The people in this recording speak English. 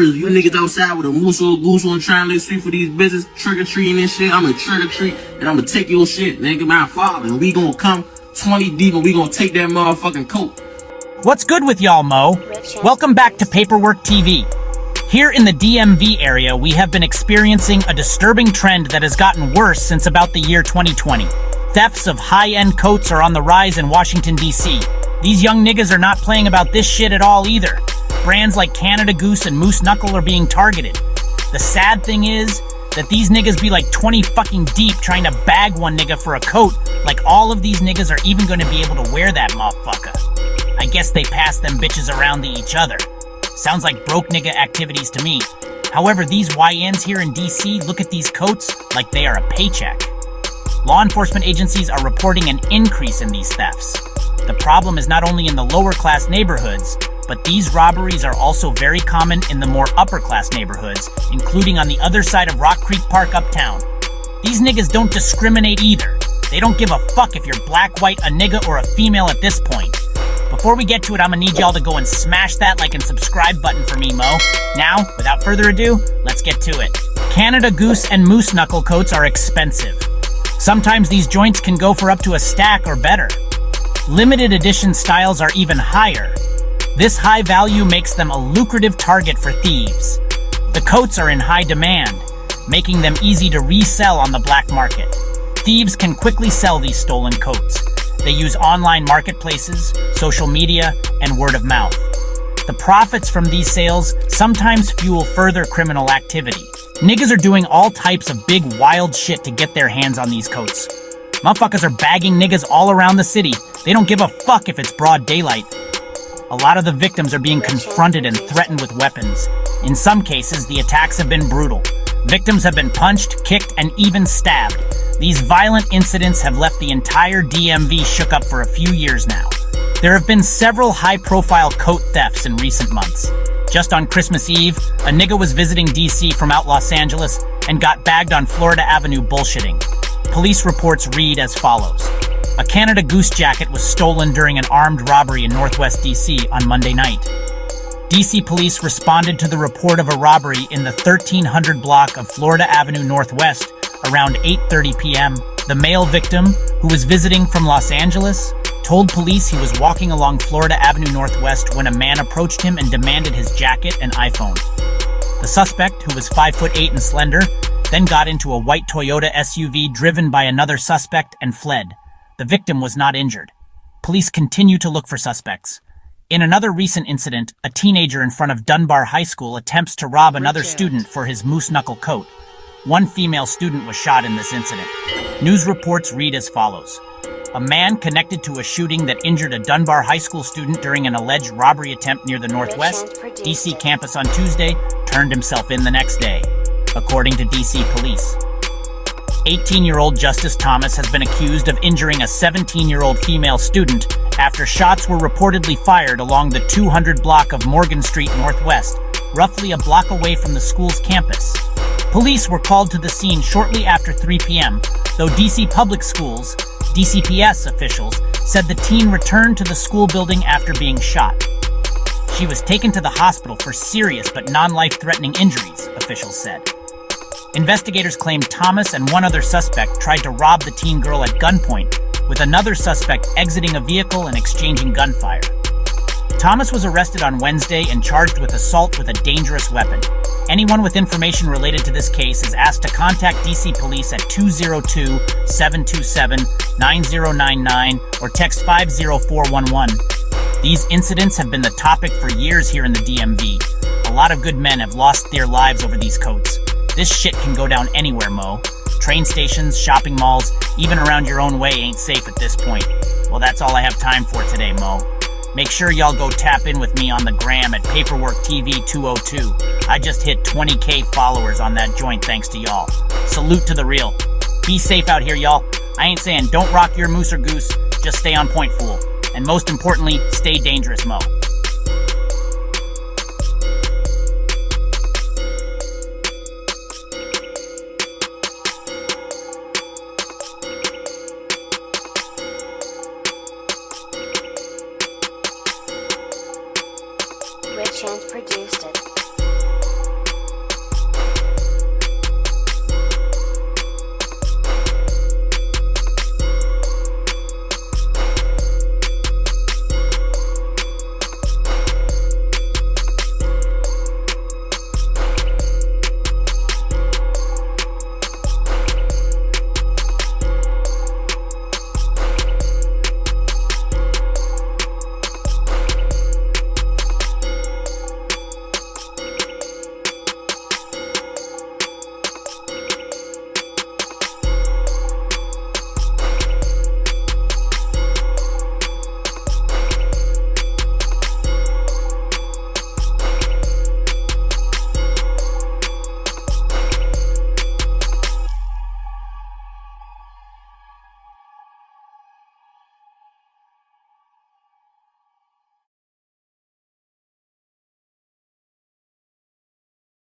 You niggas outside with a moose or a goose on trying to street for these bitches, trick-or-treating and shit. I'm a trick-or-treat, and I'm gonna take your shit, nigga, my father. And we gonna come 20 deep, and we gonna take that motherfucking coat. What's good with y'all, Mo? Welcome back to Paperwork TV. Here in the DMV area, we have been experiencing a disturbing trend that has gotten worse since about the year 2020. Thefts of high-end coats are on the rise in Washington, D.C. These young niggas are not playing about this shit at all either. Brands like Canada Goose and Moose Knuckle are being targeted. The sad thing is that these niggas be like 20 fucking deep trying to bag one nigga for a coat, like all of these niggas are even going to be able to wear that motherfucker. I guess they pass them bitches around to each other. Sounds like broke nigga activities to me. However, these YNs here in DC look at these coats like they are a paycheck. Law enforcement agencies are reporting an increase in these thefts. The problem is not only in the lower class neighborhoods, but these robberies are also very common in the more upper class neighborhoods, including on the other side of Rock Creek Park uptown. These niggas don't discriminate either. They don't give a fuck if you're black, white, a nigga, or a female at this point. Before we get to it, I'm gonna need y'all to go and smash that like and subscribe button for me, Mo. Now, without further ado, let's get to it. Canada Goose and Moose Knuckle coats are expensive. Sometimes these joints can go for up to a stack or better. Limited edition styles are even higher. This high value makes them a lucrative target for thieves. The coats are in high demand, making them easy to resell on the black market. Thieves can quickly sell these stolen coats. They use online marketplaces, social media, and word of mouth. The profits from these sales sometimes fuel further criminal activity. Niggas are doing all types of big wild shit to get their hands on these coats. Motherfuckers are bagging niggas all around the city. They don't give a fuck if it's broad daylight. A lot of the victims are being confronted and threatened with weapons. In some cases, the attacks have been brutal. Victims have been punched, kicked, and even stabbed. These violent incidents have left the entire DMV shook up for a few years now. There have been several high-profile coat thefts in recent months. Just on Christmas Eve, a nigga was visiting DC from out Los Angeles and got bagged on Florida Avenue bullshitting. Police reports read as follows. A Canada Goose jacket was stolen during an armed robbery in Northwest DC on Monday night. DC police responded to the report of a robbery in the 1300 block of Florida Avenue Northwest around 8:30 p.m. The male victim, who was visiting from Los Angeles, told police he was walking along Florida Avenue Northwest when a man approached him and demanded his jacket and iPhone. The suspect, who was 5'8" and slender, then got into a white Toyota SUV driven by another suspect and fled. The victim was not injured. Police continue to look for suspects. In another recent incident, a teenager in front of Dunbar High School attempts to rob another student for his moose knuckle coat. One female student was shot in this incident. News reports read as follows. A man connected to a shooting that injured a Dunbar High School student during an alleged robbery attempt near the Northwest DC campus on Tuesday turned himself in the next day, according to DC police. 18-year-old Justice Thomas has been accused of injuring a 17-year-old female student after shots were reportedly fired along the 200 block of Morgan Street Northwest, roughly a block away from the school's campus. Police were called to the scene shortly after 3 p.m., though DC Public Schools, DCPS officials, said the teen returned to the school building after being shot. She was taken to the hospital for serious but non-life-threatening injuries, officials said. Investigators claimed Thomas and one other suspect tried to rob the teen girl at gunpoint, with another suspect exiting a vehicle and exchanging gunfire. Thomas was arrested on Wednesday and charged with assault with a dangerous weapon. Anyone with information related to this case is asked to contact DC Police at 202-727-9099 or text 50411. These incidents have been the topic for years here in the DMV. A lot of good men have lost their lives over these coats. This shit can go down anywhere, Mo. Train stations, shopping malls, even around your own way ain't safe at this point. Well, that's all I have time for today, Mo. Make sure y'all go tap in with me on the gram at Paperwork TV 202. I just hit 20K followers on that joint thanks to y'all. Salute to the real. Be safe out here, y'all. I ain't saying don't rock your moose or goose, just stay on point, fool. And most importantly, stay dangerous, Mo. Richmond produced it.